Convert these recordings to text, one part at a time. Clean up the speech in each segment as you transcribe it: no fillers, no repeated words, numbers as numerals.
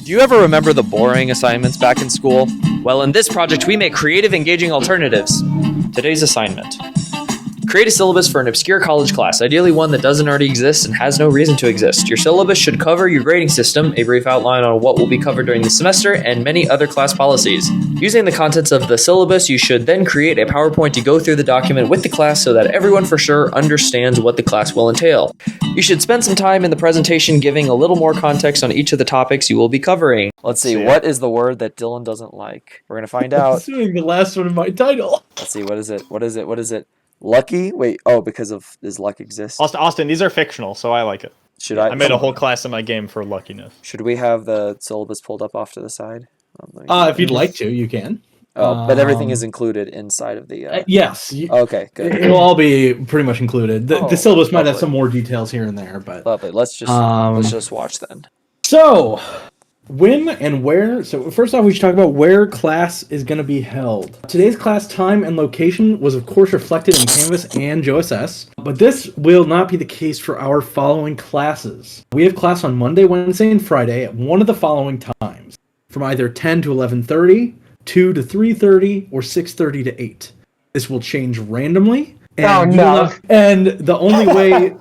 Do you ever remember the boring assignments back in school? Well, in this project, we make creative, engaging alternatives. Today's assignment. Create a syllabus for an obscure college class, ideally one that doesn't already exist and has no reason to exist. Your syllabus should cover your grading system, a brief outline on what will be covered during the semester, and many other class policies. Using the contents of the syllabus, you should then create a PowerPoint to go through the document with the class so that everyone for sure understands what the class will entail. You should spend some time in the presentation giving a little more context on each of the topics you will be covering. Let's see, what is the word that Dylan doesn't like? We're going to find out. Assuming the last one in my title. Let's see, what is it? Lucky? Wait, because of does luck exist? Austin, these are fictional, so I like it. I made a whole class in my game for luckiness. Should we have the syllabus pulled up off to the side? If you'd like to, you can. Oh, but everything is included inside of the... Yes. Okay, good. It'll all be pretty much included. The syllabus might have lovely. some more details here and there, but... Lovely. Let's just watch then. So, when and where... So, first off, we should talk about where class is going to be held. Today's class time and location was, of course, reflected in Canvas and JOSS, but this will not be the case for our following classes. We have class on Monday, Wednesday, and Friday at one of the following times, from either 10 to 11:30, 2 to 3:30, or 6:30 to 8. This will change randomly. And and the only way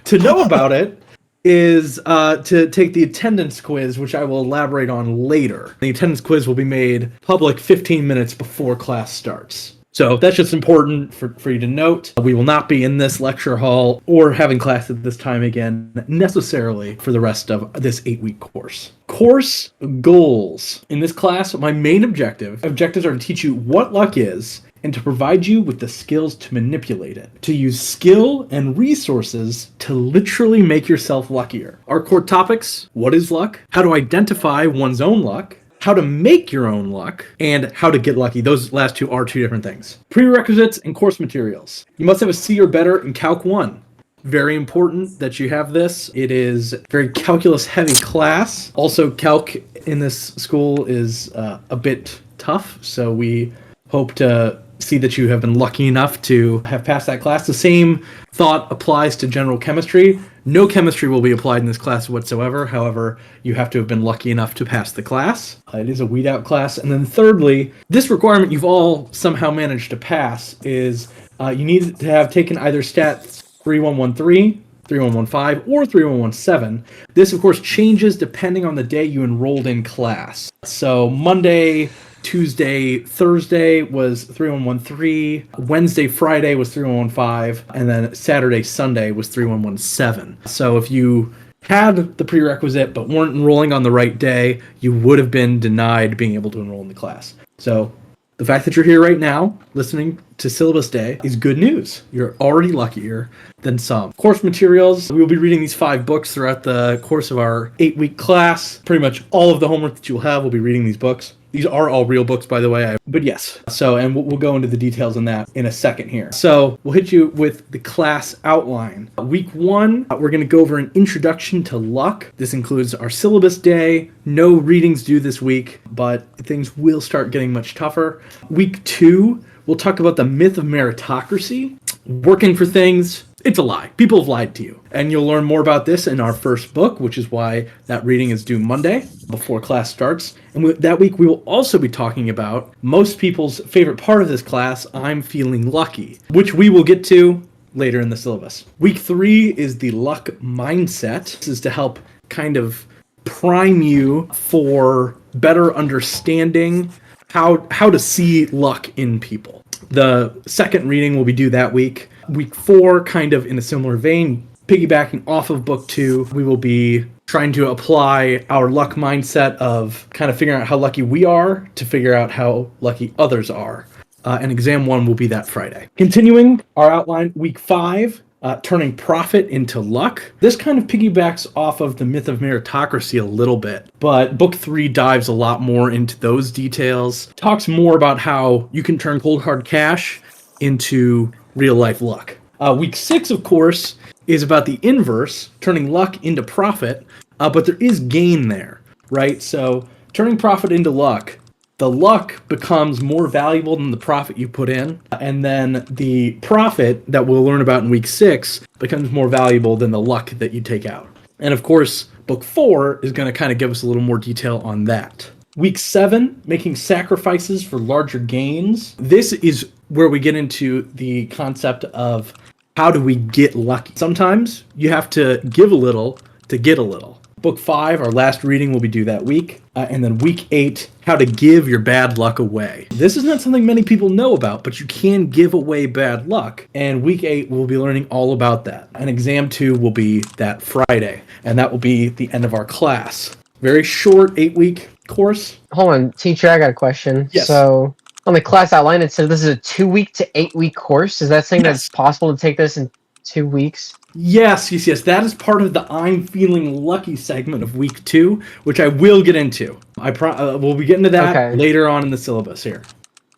to know about it is to take the attendance quiz, which I will elaborate on later. The attendance quiz will be made public 15 minutes before class starts. So that's just important for you to note. We will not be in this lecture hall or having class at this time again necessarily for the rest of this 8-week course. Course goals. In this class, my main objectives are to teach you what luck is and to provide you with the skills to manipulate it. To use skill and resources to literally make yourself luckier. Our core topics: what is luck? How to identify one's own luck? How to make your own luck, and how to get lucky. Those last two are two different things. Prerequisites and course materials. You must have a C or better in Calc 1. Very important that you have this. It is a very calculus-heavy class. Also, Calc in this school is a bit tough, so we hope to see that you have been lucky enough to have passed that class. The same thought applies to general chemistry. No chemistry will be applied in this class whatsoever. However, you have to have been lucky enough to pass the class. It is a weed out class. And then thirdly, this requirement you've all somehow managed to pass is you need to have taken either stats 3113, 3115, or 3117. This, of course, changes depending on the day you enrolled in class. So Monday, Tuesday, Thursday was 3113, Wednesday, Friday was 3115, and then Saturday, Sunday was 3117. So if you had the prerequisite but weren't enrolling on the right day, you would have been denied being able to enroll in the class. So the fact that you're here right now, listening to Syllabus Day, is good news. You're already luckier than some. Course materials, we will be reading these 5 books throughout the course of our 8-week class. Pretty much all of the homework that you'll have will be reading these books. These are all real books, by the way. But yes, and we'll go into the details on that in a second here. So we'll hit you with the class outline. Week 1, we're going to go over an introduction to luck. This includes our syllabus day. No readings due this week, but things will start getting much tougher. Week 2, we'll talk about the myth of meritocracy. Working for things, it's a lie. People have lied to you. And you'll learn more about this in our first book, which is why that reading is due Monday before class starts. And that week, we will also be talking about most people's favorite part of this class, I'm feeling lucky, which we will get to later in the syllabus. Week 3 is the luck mindset. This is to help kind of prime you for better understanding how to see luck in people. The second reading will be due that week. Week 4, kind of in a similar vein, piggybacking off of book 2, we will be trying to apply our luck mindset of kind of figuring out how lucky we are to figure out how lucky others are. And exam 1 will be that Friday. Continuing our outline, week 5, turning profit into luck. This kind of piggybacks off of the myth of meritocracy a little bit, but book 3 dives a lot more into those details, talks more about how you can turn cold hard cash into real life luck. Week 6, of course, is about the inverse, turning luck into profit, but there is gain there, right? So turning profit into luck, the luck becomes more valuable than the profit you put in, and then the profit that we'll learn about in week 6 becomes more valuable than the luck that you take out. And of course, Book 4 is going to kind of give us a little more detail on that. Week 7, making sacrifices for larger gains. This is where we get into the concept of how do we get lucky. Sometimes you have to give a little to get a little. Book 5, our last reading will be due that week. And then week 8, how to give your bad luck away. This is not something many people know about, but you can give away bad luck. And week 8, we'll be learning all about that. And exam 2 will be that Friday. And that will be the end of our class. Very short 8-week course. Hold on, teacher, I got a question. Yes. So on the class outline, it says this is a 2-week to 8-week course. Is that saying that it's possible to take this in 2 weeks? Yes. That is part of the I'm feeling lucky segment of week 2, which I will get into. We'll be getting to that later on in the syllabus here.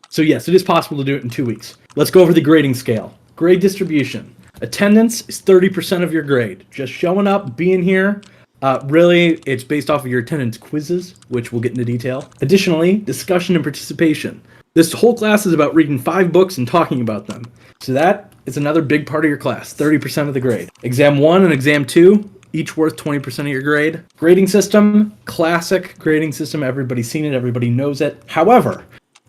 So yes, it is possible to do it in 2 weeks. Let's go over the grading scale. Grade distribution. Attendance is 30% of your grade. Just showing up, being here. Really, it's based off of your attendance quizzes, which we'll get into detail. Additionally, discussion and participation. This whole class is about reading 5 books and talking about them. So that is another big part of your class, 30% of the grade. Exam 1 and Exam 2, each worth 20% of your grade. Grading system, classic grading system. Everybody's seen it, everybody knows it. However,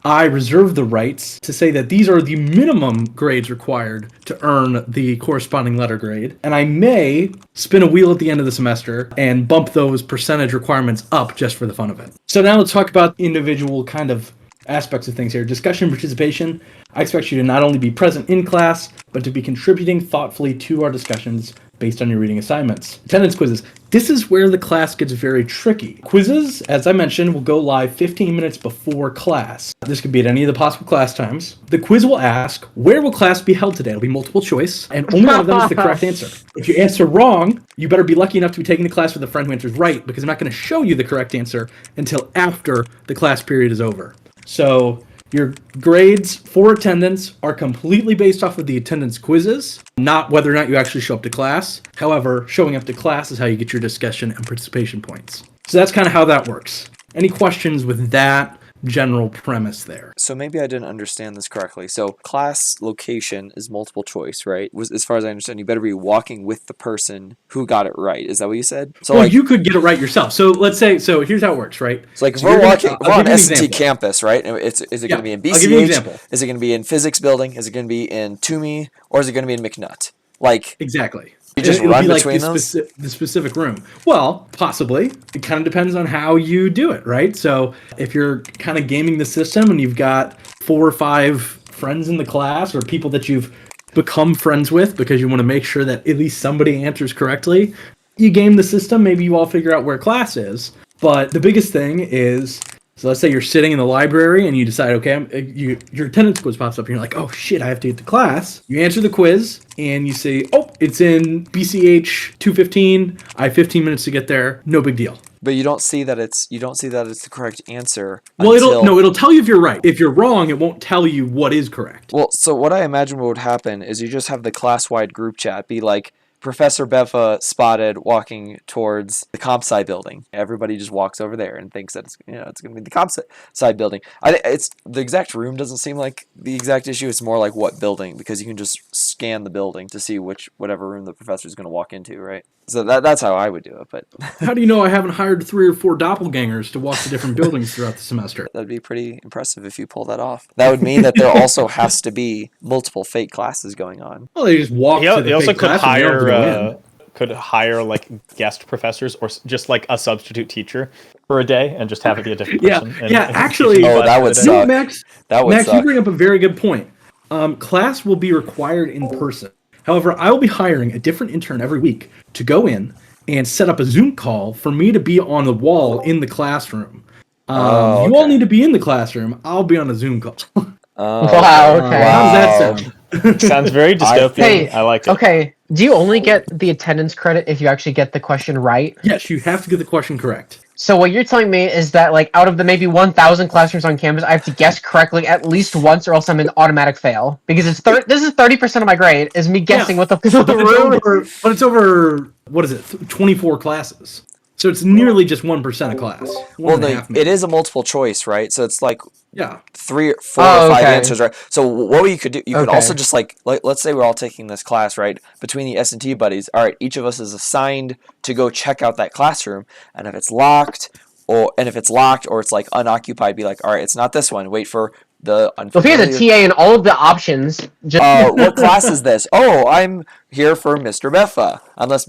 I reserve the rights to say that these are the minimum grades required to earn the corresponding letter grade, and I may spin a wheel at the end of the semester and bump those percentage requirements up just for the fun of it. So now let's talk about individual kind of aspects of things here. Discussion and participation. I expect you to not only be present in class, but to be contributing thoughtfully to our discussions based on your reading assignments. Attendance quizzes. This is where the class gets very tricky. Quizzes, as I mentioned, will go live 15 minutes before class. This could be at any of the possible class times. The quiz will ask, where will class be held today? It'll be multiple choice, and only one of them is the correct answer. If you answer wrong, you better be lucky enough to be taking the class with a friend who answers right, because I'm not going to show you the correct answer until after the class period is over. So your grades for attendance are completely based off of the attendance quizzes, not whether or not you actually show up to class. However, showing up to class is how you get your discussion and participation points. So that's kind of how that works. Any questions with that general premise there? So maybe I didn't understand this correctly. So class location is multiple choice, right? As far as I understand, you better be walking with the person who got it right. Is that what you said? So well, you could get it right yourself. So let's say, so here's how it works, right? So like if we're on S&T campus, right? Is it going to be in BCH? I'll give you an example. Is it going to be in physics building? Is it going to be in Toomey? Or is it going to be in McNutt? Like exactly. You just run between those? The specific room. Well, possibly. It kind of depends on how you do it, right? So if you're kind of gaming the system and you've got 4 or 5 friends in the class or people that you've become friends with because you want to make sure that at least somebody answers correctly, you game the system, maybe you all figure out where class is. But the biggest thing is, so let's say you're sitting in the library and you decide, okay, your attendance quiz pops up and you're like, oh shit, I have to get to class. You answer the quiz and you say, oh, it's in BCH 215. I have 15 minutes to get there. No big deal. But you don't see that it's the correct answer. Well, it'll tell you if you're right. If you're wrong, it won't tell you what is correct. Well, so what I imagine what would happen is you just have the class-wide group chat be like, Professor Beffa spotted walking towards the comp sci building. Everybody just walks over there and thinks that it's going to be the comp sci building. It's the exact room doesn't seem like the exact issue. It's more like what building, because you can just scan the building to see whatever room the professor is going to walk into, right? So that's how I would do it. But how do you know I haven't hired 3 or 4 doppelgangers to walk to different buildings throughout the semester? That'd be pretty impressive if you pull that off. That would mean that there also has to be multiple fake classes going on. Well, they just walk. He to the also fake could class hire like guest professors or just like a substitute teacher for a day and just have it be a different person. Actually, that would suck. Max, Max, you bring up a very good point. Class will be required in person. However, I will be hiring a different intern every week to go in and set up a Zoom call for me to be on the wall in the classroom. You all need to be in the classroom. I'll be on a Zoom call. Wow, okay. How does that sound? Sounds very dystopian. I like it. Okay, do you only get the attendance credit if you actually get the question right? Yes, you have to get the question correct. So what you're telling me is that, like, out of the maybe 1,000 classrooms on campus, I have to guess correctly at least once, or else I'm an automatic fail. Because this is 30% of my grade, is me guessing what the room is. But it's over, what is it, 24 classes. So it's nearly just 1% of class. Well, 1.5 it maybe. is a multiple choice, right? So it's like Yeah. 3, 4, Oh, or 5 okay. answers, right? So what you could do, you could Okay. also just like let's say we're all taking this class, right? Between the S&T buddies, all right, each of us is assigned to go check out that classroom, and if it's locked or it's like unoccupied, be like, all right, it's not this one. Wait for the So if he has a unfamiliar. TA and all of the options, just What class is this? Oh, I'm here for Mr. Beffa. Unless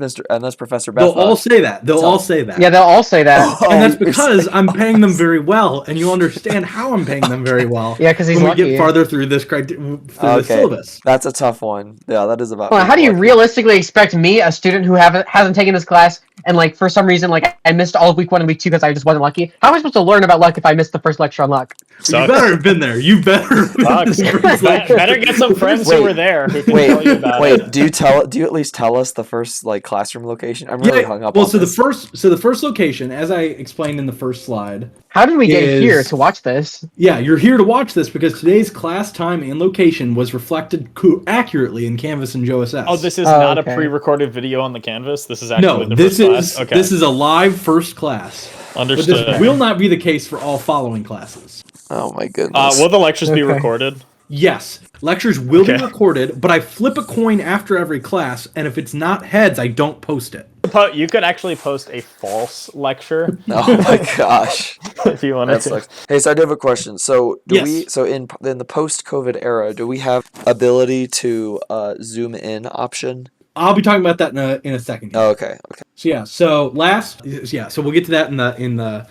Professor Beffa. They'll all say that. They'll So- all say that. yeah, they'll all say that. And that's Oh, you're because saying- I'm paying them very well, and you understand how I'm paying them very well. Yeah, 'cause he's when we lucky. get farther through this through the Okay, syllabus. that's a tough one. Yeah, that is about. Well, being how do you lucky. realistically expect me, a student who hasn't taken this class, and like for some reason like I missed all of week 1 and week 2 because I just wasn't lucky? How am I supposed to learn about luck if I missed the first lecture on luck? You Sucks. better have been there. You better. have been Sucks. this first Be- lecture. Better get some friends Wait, who were there who can tell you about Wait, it. do you at least tell us the first like classroom location? I'm really hung up well, on so this. the first location, as I explained in the first slide, How did we get Is- here to watch this? yeah, you're here to watch this because today's class time and location was reflected accurately in Canvas and JOSS. Oh, this is Oh, not okay. a pre-recorded video on the canvas. This is actually no, the this first is class. Okay, this is a live first class. But understood. this will not be the case for all following classes. Oh my goodness. Will the lectures be Okay. recorded? Yes, lectures will be Okay. recorded, but I flip a coin after every class, and if it's not heads, I don't post it. You could actually post a false lecture Oh my gosh, if you wanted that to. sucks. Hey, so I do have a question. So Yes. in the post-COVID era, do we have ability to zoom in option? I'll be talking about that in a second. Oh, okay. So we'll get to that in the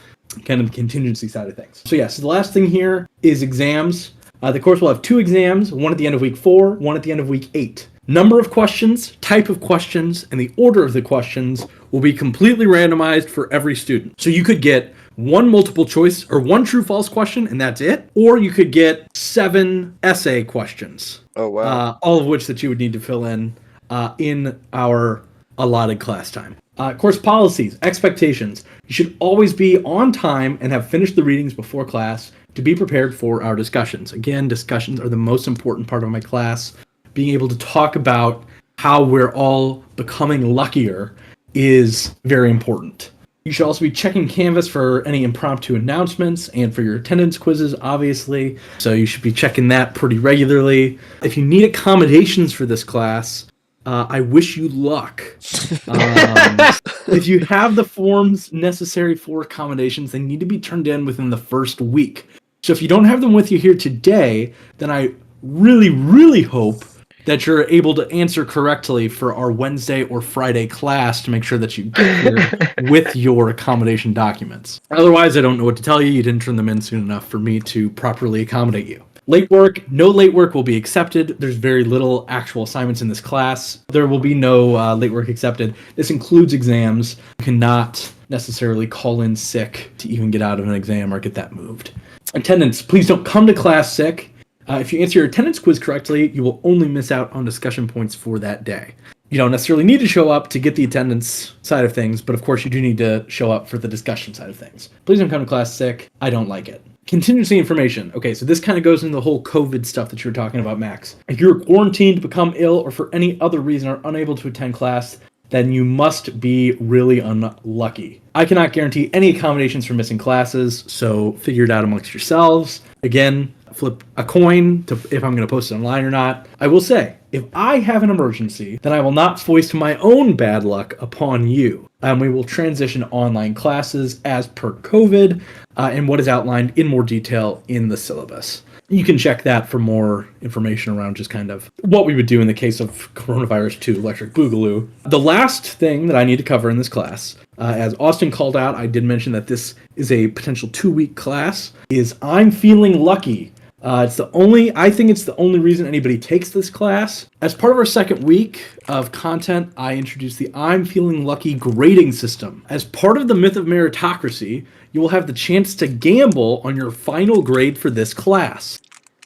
kind of contingency side of things. So the last thing here is exams. The course will have 2 exams, one at the end of week 4, one at the end of week 8. Number of questions, type of questions, and the order of the questions will be completely randomized for every student. So you could get 1 multiple choice or 1 true false question and that's it, or you could get 7 essay questions. Oh wow. All of which that you would need to fill in our allotted class time. Course policies, expectations. You should always be on time and have finished the readings before class to be prepared for our discussions. Again, discussions are the most important part of my class. Being able to talk about how we're all becoming luckier is very important. You should also be checking Canvas for any impromptu announcements and for your attendance quizzes, obviously. So you should be checking that pretty regularly. If you need accommodations for this class, I wish you luck. If you have the forms necessary for accommodations, they need to be turned in within the first week. So if you don't have them with you here today, then I really, really hope that you're able to answer correctly for our Wednesday or Friday class to make sure that you get here with your accommodation documents. Otherwise, I don't know what to tell you. You didn't turn them in soon enough for me to properly accommodate you. Late work, no late work will be accepted. There's very little actual assignments in this class. There will be no late work accepted. This includes exams. You cannot necessarily call in sick to even get out of an exam or get that moved. Attendance, please don't come to class sick. If you answer your attendance quiz correctly, you will only miss out on discussion points for that day. You don't necessarily need to show up to get the attendance side of things, but of course you do need to show up for the discussion side of things. Please don't come to class sick. I don't like it. Contingency information. Okay, so this kind of goes into the whole COVID stuff that you were talking about, Max. If you're quarantined, become ill, or for any other reason are unable to attend class, then you must be really unlucky. I cannot guarantee any accommodations for missing classes, so figure it out amongst yourselves. Again, flip a coin to if I'm going to post it online or not. I will say, if I have an emergency, then I will not foist my own bad luck upon you. We will transition online classes as per COVID and what is outlined in more detail in the syllabus. You can check that for more information around just kind of what we would do in the case of coronavirus 2 electric boogaloo. The last thing that I need to cover in this class, as Austin called out, I did mention that this is a potential 2-week class, is I'm feeling lucky. I think it's the only reason anybody takes this class. As part of our second week of content, I introduced the I'm Feeling Lucky grading system. As part of the myth of meritocracy, you will have the chance to gamble on your final grade for this class.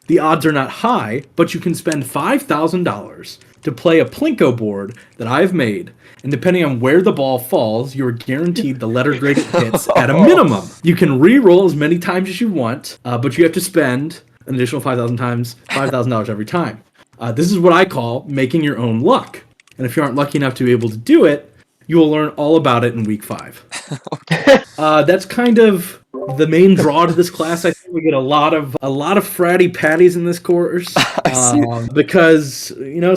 The odds are not high, but you can spend $5,000 to play a Plinko board that I've made, and depending on where the ball falls, you're guaranteed the letter grade it hits at a minimum. You can re-roll as many times as you want, but you have to spend an additional $5,000 every time. This is what I call making your own luck. And if you aren't lucky enough to be able to do it, You will learn all about it in week 5. That's kind of the main draw to this class. I think we get a lot of fratty patties in this course because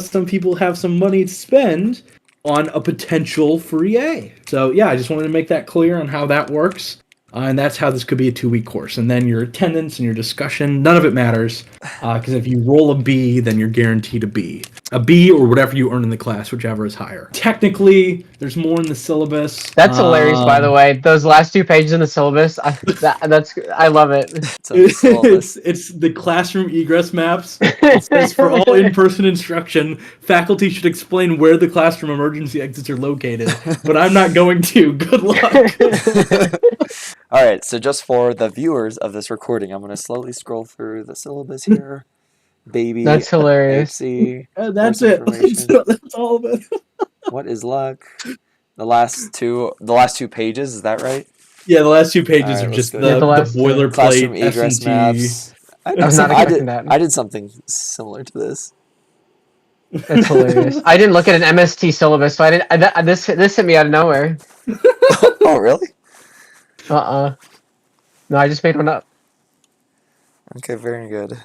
some people have some money to spend on a potential free A. So yeah, I just wanted to make that clear on how that works. And that's how this could be a 2-week course. And then your attendance and your discussion, none of it matters. Because if you roll a B, then you're guaranteed a B. A B or whatever you earn in the class, whichever is higher. Technically, there's more in the syllabus. That's hilarious, by the way. Those last 2 pages in the syllabus, I love it. It's the classroom egress maps. It says for all in-person instruction, faculty should explain where the classroom emergency exits are located. But I'm not going to. Good luck. All right, so just for the viewers of this recording, I'm going to slowly scroll through the syllabus here. Baby. That's hilarious. That's it. That's all of it. What is luck? The last two pages, is that right? Yeah, the last 2 pages All right, are just the Classroom boilerplate egress S&T. maps. I did something similar to this. That's hilarious. I didn't look at an MST syllabus, so this hit me out of nowhere. Oh, really? No, I just made one up. Okay, very good.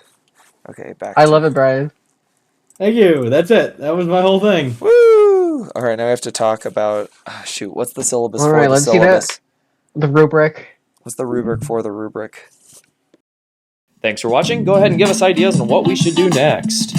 Okay, back. I love it, Brian. Thank you. That's it. That was my whole thing. Woo! All right, now we have to talk about what's the syllabus All for right, the let's syllabus? see the rubric. What's the rubric for the rubric? Thanks for watching. Go ahead and give us ideas on what we should do next.